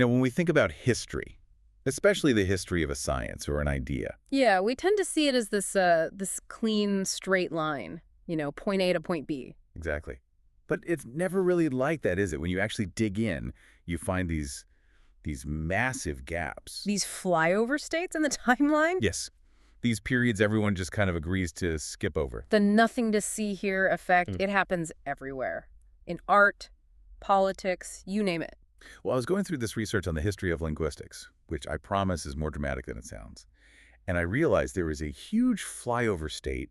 When we think about history, especially the history of a science or an idea. Yeah, we tend to see it as this clean, straight line, point A to point B. Exactly. But it's never really like that, is it? When you actually dig in, you find these massive gaps. These flyover states in the timeline? Yes. These periods everyone just kind of agrees to skip over. The nothing to see here effect, it happens everywhere. In art, politics, you name it. Well, I was going through this research on the history of linguistics, which I promise is more dramatic than it sounds. And I realized there is a huge flyover state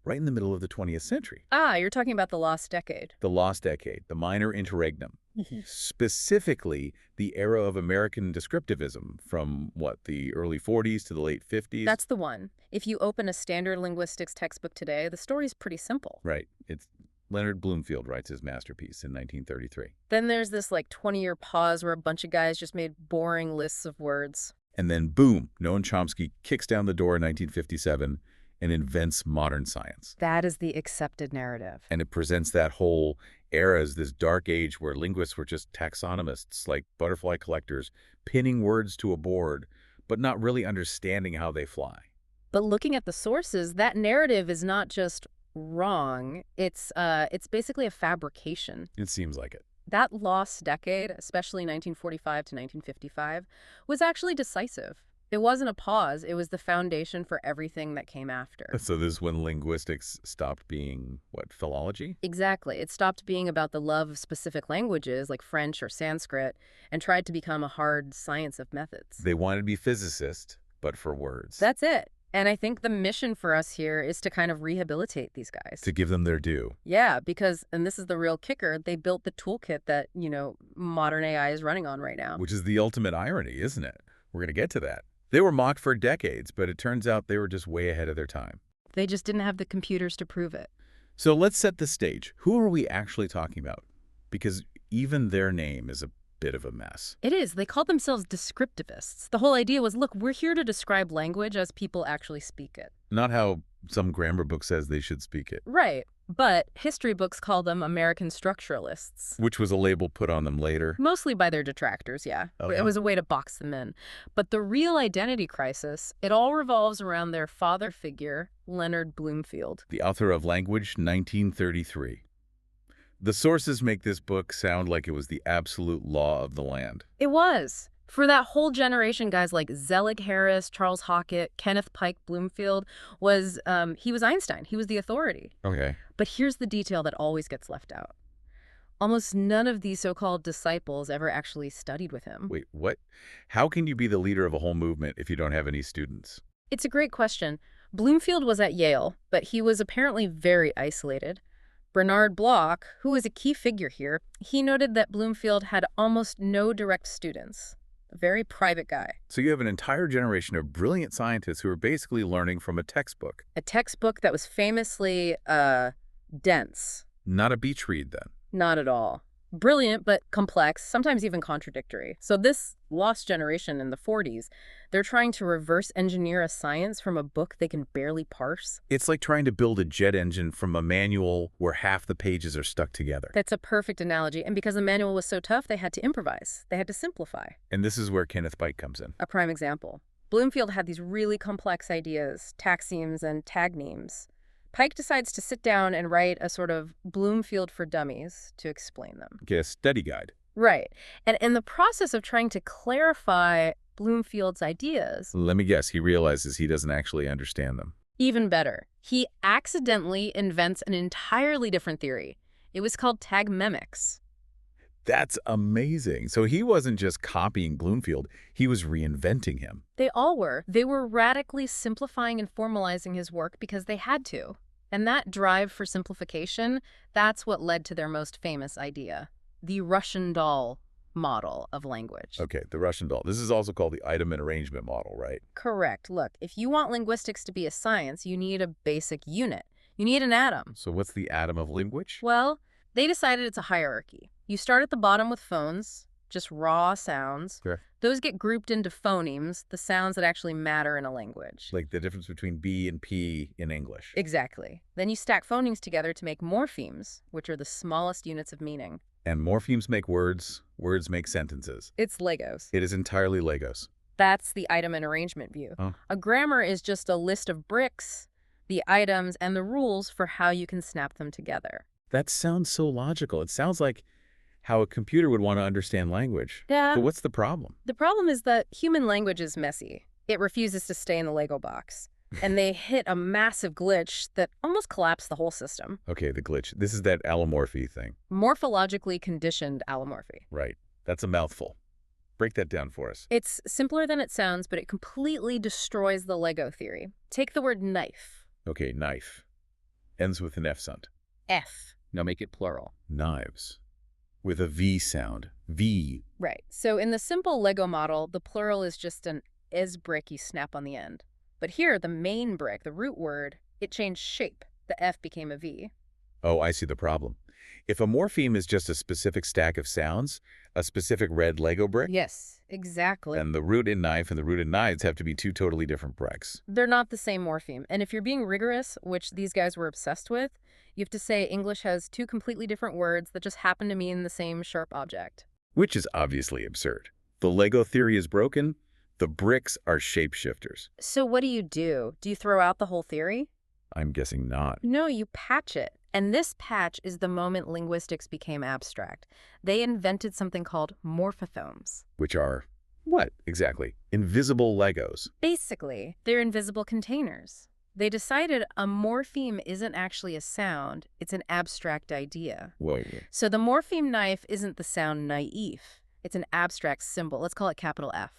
right in the middle of the 20th century. Ah, you're talking about the lost decade. The lost decade, the minor interregnum. Specifically, the era of American descriptivism from, the early 40s to the late 50s? That's the one. If you open a standard linguistics textbook today, the story's pretty simple. Right. It's Leonard Bloomfield writes his masterpiece in 1933. Then there's this 20-year pause where a bunch of guys just made boring lists of words. And then, boom, Noam Chomsky kicks down the door in 1957 and invents modern science. That is the accepted narrative. And it presents that whole era as this dark age where linguists were just taxonomists, like butterfly collectors, pinning words to a board, but not really understanding how they fly. But looking at the sources, that narrative is not just wrong. It's basically a fabrication. It seems like it. That lost decade, especially 1945 to 1955, was actually decisive. It wasn't a pause. It was the foundation for everything that came after. So this is when linguistics stopped being, philology? Exactly. It stopped being about the love of specific languages like French or Sanskrit and tried to become a hard science of methods. They wanted to be physicists, but for words. That's it. And I think the mission for us here is to kind of rehabilitate these guys. To give them their due. Yeah, because, and this is the real kicker, they built the toolkit that, modern AI is running on right now. Which is the ultimate irony, isn't it? We're going to get to that. They were mocked for decades, but it turns out they were just way ahead of their time. They just didn't have the computers to prove it. So let's set the stage. Who are we actually talking about? Because even their name is a bit of a mess. It is. They called themselves descriptivists. The whole idea was, look, we're here to describe language as people actually speak it. Not how some grammar book says they should speak it. Right. But history books call them American structuralists. Which was a label put on them later. Mostly by their detractors, yeah. Oh, It was a way to box them in. But the real identity crisis, it all revolves around their father figure, Leonard Bloomfield. The author of Language, 1933. The sources make this book sound like it was the absolute law of the land. It was. For that whole generation, guys like Zelig Harris, Charles Hockett, Kenneth Pike Bloomfield he was Einstein. He was the authority. Okay. But here's the detail that always gets left out. Almost none of these so-called disciples ever actually studied with him. Wait, what? How can you be the leader of a whole movement if you don't have any students? It's a great question. Bloomfield was at Yale, but he was apparently very isolated. Bernard Bloch, who was a key figure here, he noted that Bloomfield had almost no direct students. A very private guy. So you have an entire generation of brilliant scientists who are basically learning from a textbook. A textbook that was famously, dense. Not a beach read, then. Not at all. Brilliant, but complex, sometimes even contradictory. So this lost generation in the 40s, they're trying to reverse engineer a science from a book they can barely parse. It's like trying to build a jet engine from a manual where half the pages are stuck together. That's a perfect analogy. And because the manual was so tough, they had to improvise. They had to simplify. And this is where Kenneth Pike comes in. A prime example. Bloomfield had these really complex ideas, taxemes and tagnemes. Pike decides to sit down and write a sort of Bloomfield for dummies to explain them. Okay, a study guide. Right. And in the process of trying to clarify Bloomfield's ideas... Let me guess, he realizes he doesn't actually understand them. Even better, he accidentally invents an entirely different theory. It was called tagmemics. That's amazing. So he wasn't just copying Bloomfield, he was reinventing him. They all were. They were radically simplifying and formalizing his work because they had to. And that drive for simplification, that's what led to their most famous idea, the Russian doll model of language. Okay, the Russian doll. This is also called the item and arrangement model, right? Correct. Look, if you want linguistics to be a science, you need a basic unit. You need an atom. So what's the atom of language? Well, they decided it's a hierarchy. You start at the bottom with phones, just raw sounds. Sure. Those get grouped into phonemes, the sounds that actually matter in a language. Like the difference between B and P in English. Exactly. Then you stack phonemes together to make morphemes, which are the smallest units of meaning. And morphemes make words, words make sentences. It's Legos. It is entirely Legos. That's the item and arrangement view. Oh. A grammar is just a list of bricks, the items, and the rules for how you can snap them together. That sounds so logical. It sounds like how a computer would want to understand language. Yeah. But what's the problem? The problem is that human language is messy. It refuses to stay in the Lego box. And they hit a massive glitch that almost collapsed the whole system. Okay, the glitch. This is that allomorphy thing. Morphologically conditioned allomorphy. Right. That's a mouthful. Break that down for us. It's simpler than it sounds, but it completely destroys the Lego theory. Take the word knife. Okay, knife. Ends with an F sound. F. Now make it plural. Knives. With a V sound. V. Right. So in the simple Lego model, the plural is just an "is" brick you snap on the end. But here, the main brick, the root word, it changed shape. The F became a V. Oh, I see the problem. If a morpheme is just a specific stack of sounds, a specific red Lego brick, Yes, exactly. then the root in knife and the root in knives have to be two totally different bricks. They're not the same morpheme. And if you're being rigorous, which these guys were obsessed with, you have to say English has two completely different words that just happen to mean the same sharp object. Which is obviously absurd. The Lego theory is broken. The bricks are shapeshifters. So what do? Do you throw out the whole theory? I'm guessing not. No, you patch it. And this patch is the moment linguistics became abstract. They invented something called morphothemes. Which are, what exactly? Invisible Legos. Basically, they're invisible containers. They decided a morpheme isn't actually a sound, it's an abstract idea. Whoa. So the morpheme knife isn't the sound naif. It's an abstract symbol. Let's call it capital F.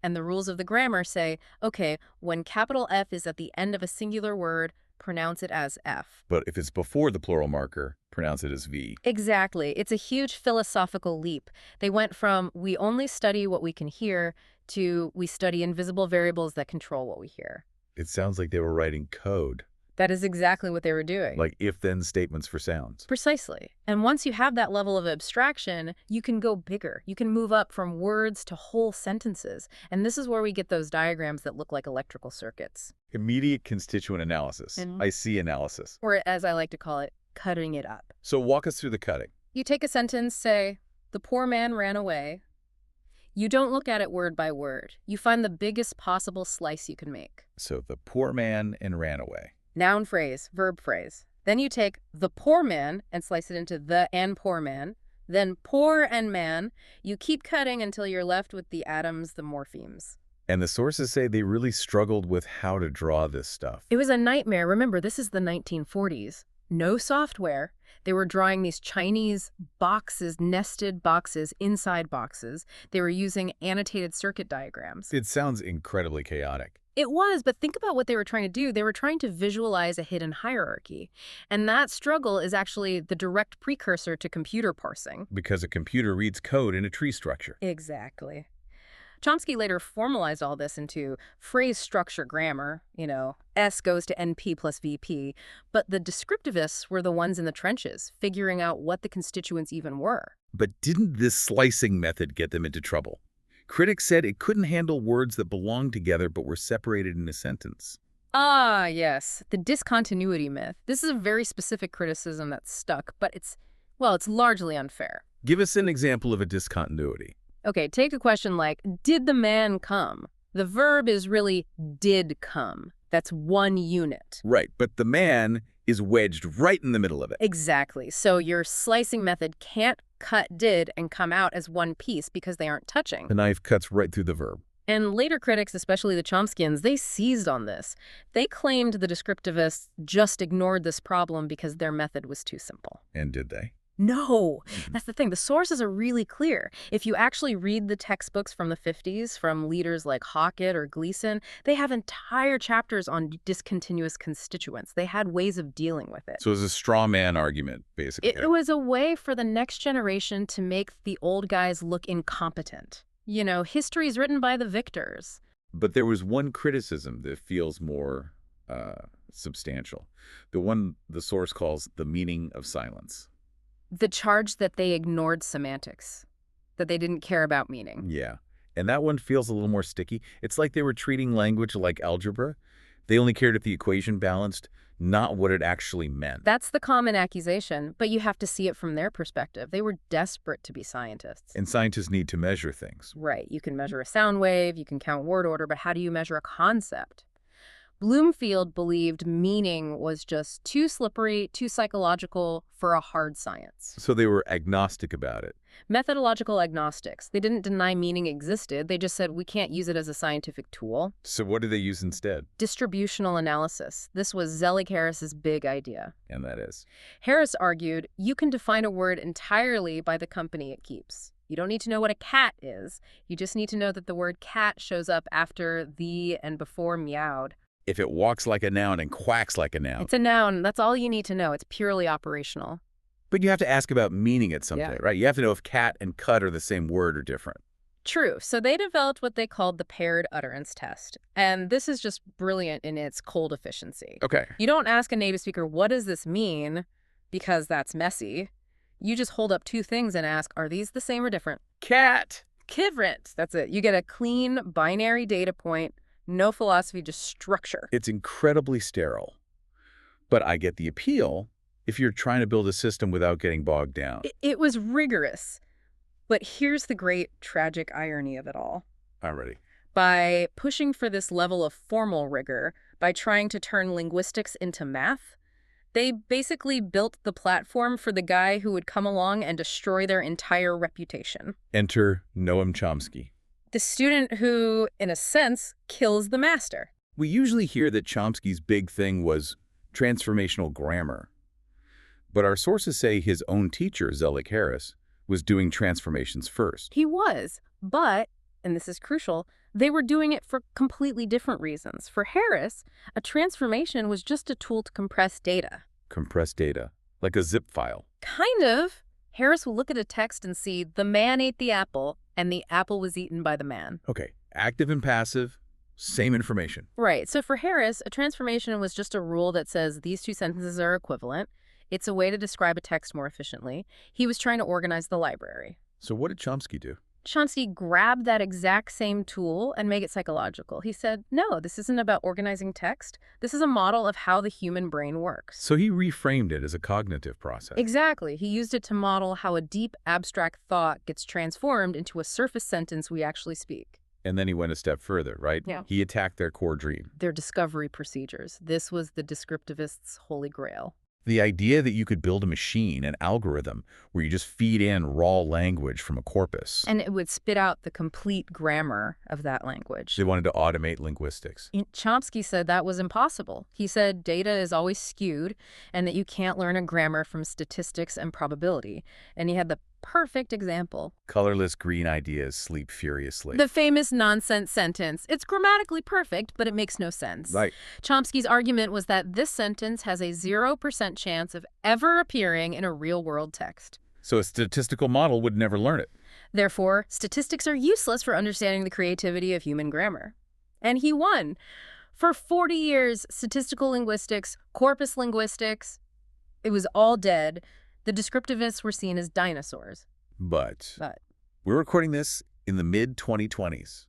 And the rules of the grammar say, okay, when capital F is at the end of a singular word, pronounce it as F. But if it's before the plural marker, pronounce it as V. Exactly. It's a huge philosophical leap. They went from we only study what we can hear to we study invisible variables that control what we hear. It sounds like they were writing code, That is exactly what they were doing. like if-then statements for sounds. Precisely. And once you have that level of abstraction, you can go bigger. You can move up from words to whole sentences. And this is where we get those diagrams that look like electrical circuits. Immediate constituent analysis. Mhm. I see analysis. Or as I like to call it, cutting it up. So walk us through the cutting. You take a sentence, say, the poor man ran away. You don't look at it word by word. You find the biggest possible slice you can make. So the poor man and ran away. Noun phrase, verb phrase. Then you take the poor man and slice it into the and poor man. Then poor and man. You keep cutting until you're left with the atoms, the morphemes. And the sources say they really struggled with how to draw this stuff. It was a nightmare. Remember, this is the 1940s. No software. They were drawing these Chinese boxes, nested boxes, inside boxes. They were using annotated circuit diagrams. It sounds incredibly chaotic. It was, but think about what they were trying to do. They were trying to visualize a hidden hierarchy. And that struggle is actually the direct precursor to computer parsing. Because a computer reads code in a tree structure. Exactly. Chomsky later formalized all this into phrase structure grammar, S goes to NP plus VP, but the descriptivists were the ones in the trenches, figuring out what the constituents even were. But didn't this slicing method get them into trouble? Critics said it couldn't handle words that belonged together but were separated in a sentence. Ah, yes, the discontinuity myth. This is a very specific criticism that's stuck, but it's largely unfair. Give us an example of a discontinuity. Okay, take a question like, did the man come? The verb is really did come. That's one unit. Right, but the man is wedged right in the middle of it. Exactly. So your slicing method can't cut did and come out as one piece because they aren't touching. The knife cuts right through the verb. And later critics, especially the Chomskyans, they seized on this. They claimed the descriptivists just ignored this problem because their method was too simple. And did they? No, that's the thing. The sources are really clear. If you actually read the textbooks from the 50s, from leaders like Hackett or Gleason, they have entire chapters on discontinuous constituents. They had ways of dealing with it. So it was a straw man argument, basically. It was a way for the next generation to make the old guys look incompetent. History is written by the victors. But there was one criticism that feels more substantial. The one the source calls the meaning of silence. The charge that they ignored semantics, that they didn't care about meaning. Yeah. And that one feels a little more sticky. It's like they were treating language like algebra. They only cared if the equation balanced, not what it actually meant. That's the common accusation, but you have to see it from their perspective. They were desperate to be scientists. And scientists need to measure things. Right. You can measure a sound wave, you can count word order, but how do you measure a concept? Bloomfield believed meaning was just too slippery, too psychological for a hard science. So they were agnostic about it. Methodological agnostics. They didn't deny meaning existed. They just said we can't use it as a scientific tool. So what do they use instead? Distributional analysis. This was Zelig-Harris's big idea. And that is? Harris argued you can define a word entirely by the company it keeps. You don't need to know what a cat is. You just need to know that the word cat shows up after the and before meowed. If it walks like a noun and quacks like a noun. It's a noun. That's all you need to know. It's purely operational. But you have to ask about meaning at some point, right? You have to know if cat and cut are the same word or different. True. So they developed what they called the paired utterance test. And this is just brilliant in its cold efficiency. Okay. You don't ask a native speaker, what does this mean? Because that's messy. You just hold up two things and ask, are these the same or different? Cat. Kivrant. That's it. You get a clean binary data point. No philosophy, just structure. It's incredibly sterile. But I get the appeal if you're trying to build a system without getting bogged down. It was rigorous. But here's the great tragic irony of it all. I'm ready. By pushing for this level of formal rigor, by trying to turn linguistics into math, they basically built the platform for the guy who would come along and destroy their entire reputation. Enter Noam Chomsky. The student who, in a sense, kills the master. We usually hear that Chomsky's big thing was transformational grammar. But our sources say his own teacher, Zelig-Harris, was doing transformations first. He was, but, and this is crucial, they were doing it for completely different reasons. For Harris, a transformation was just a tool to compress data. Compress data, like a zip file. Kind of. Harris will look at a text and see, the man ate the apple, and the apple was eaten by the man. Okay, active and passive, same information. Right. So for Harris, a transformation was just a rule that says these two sentences are equivalent. It's a way to describe a text more efficiently. He was trying to organize the library. So what did Chomsky do? Chomsky grabbed that exact same tool and made it psychological. He said, no, this isn't about organizing text. This is a model of how the human brain works. So he reframed it as a cognitive process. Exactly. He used it to model how a deep, abstract thought gets transformed into a surface sentence we actually speak. And then he went a step further, right? Yeah. He attacked their core dream. Their discovery procedures. This was the descriptivists' holy grail. The idea that you could build a machine, an algorithm, where you just feed in raw language from a corpus. And it would spit out the complete grammar of that language. They wanted to automate linguistics. Chomsky said that was impossible. He said data is always skewed and that you can't learn a grammar from statistics and probability. And he had the perfect example. Colorless green ideas sleep furiously. The famous nonsense sentence. It's grammatically perfect, but it makes no sense. Right. Chomsky's argument was that this sentence has a 0% chance of ever appearing in a real-world text. So a statistical model would never learn it. Therefore, statistics are useless for understanding the creativity of human grammar. And he won. For 40 years, statistical linguistics, corpus linguistics, it was all dead. The descriptivists were seen as dinosaurs. But we're recording this in the mid-2020s,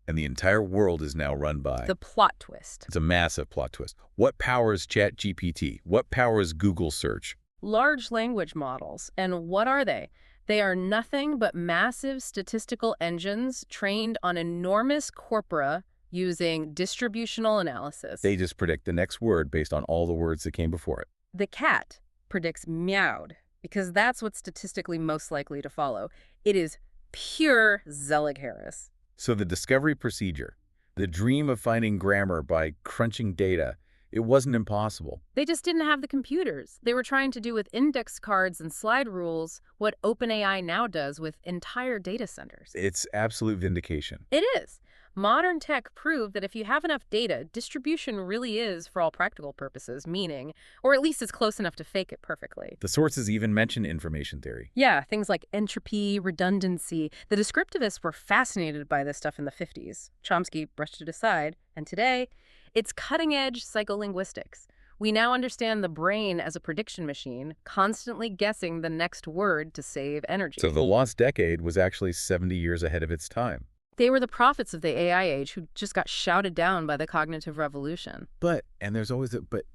and the entire world is now run by the plot twist. It's a massive plot twist. What powers ChatGPT? What powers Google search? Large language models. And what are they? They are nothing but massive statistical engines trained on enormous corpora using distributional analysis. They just predict the next word based on all the words that came before it. The cat predicts meowed, because that's what's statistically most likely to follow. It is pure Zelig-Harris. So the discovery procedure, the dream of finding grammar by crunching data, it wasn't impossible. They just didn't have the computers. They were trying to do with index cards and slide rules what OpenAI now does with entire data centers. It's absolute vindication. It is. Modern tech proved that if you have enough data, distribution really is, for all practical purposes, meaning, or at least it's close enough to fake it perfectly. The sources even mention information theory. Yeah, things like entropy, redundancy. The descriptivists were fascinated by this stuff in the 50s. Chomsky brushed it aside, and today, it's cutting-edge psycholinguistics. We now understand the brain as a prediction machine, constantly guessing the next word to save energy. So the lost decade was actually 70 years ahead of its time. They were the prophets of the AI age who just got shouted down by the cognitive revolution. But, and there's always a but,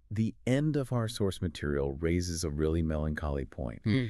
The end of our source material raises a really melancholy point. Hmm.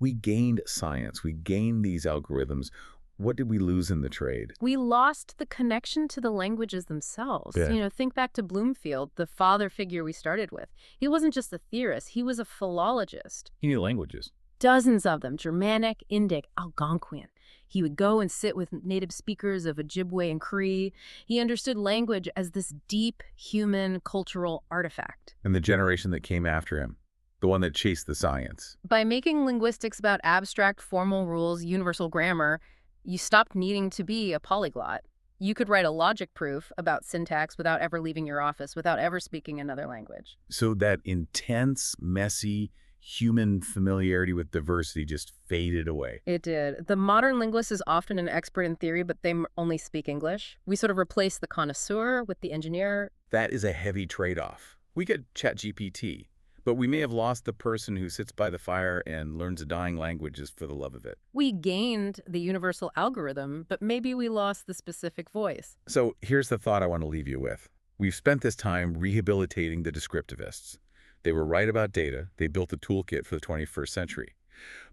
We gained science. We gained these algorithms. What did we lose in the trade? We lost the connection to the languages themselves. Yeah. Think back to Bloomfield, the father figure we started with. He wasn't just a theorist, he was a philologist. He knew languages. Dozens of them, Germanic, Indic, Algonquian. He would go and sit with native speakers of Ojibwe and Cree. He understood language as this deep human cultural artifact. And the generation that came after him, the one that chased the science. By making linguistics about abstract formal rules, universal grammar, you stopped needing to be a polyglot. You could write a logic proof about syntax without ever leaving your office, without ever speaking another language. So that intense, messy, human familiarity with diversity just faded away. It did. The modern linguist is often an expert in theory, but they only speak English. We sort of replace the connoisseur with the engineer. That is a heavy trade-off. We could ChatGPT, but we may have lost the person who sits by the fire and learns a dying language just for the love of it. We gained the universal algorithm, but maybe we lost the specific voice. So here's the thought I want to leave you with. We've spent this time rehabilitating the descriptivists. They were right about data. They built a toolkit for the 21st century.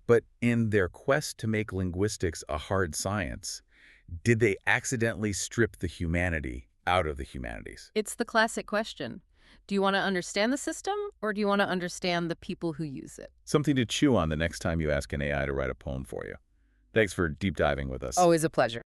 But in their quest to make linguistics a hard science, did they accidentally strip the humanity out of the humanities? It's the classic question. Do you want to understand the system, or do you want to understand the people who use it? Something to chew on the next time you ask an AI to write a poem for you. Thanks for deep diving with us. Always a pleasure.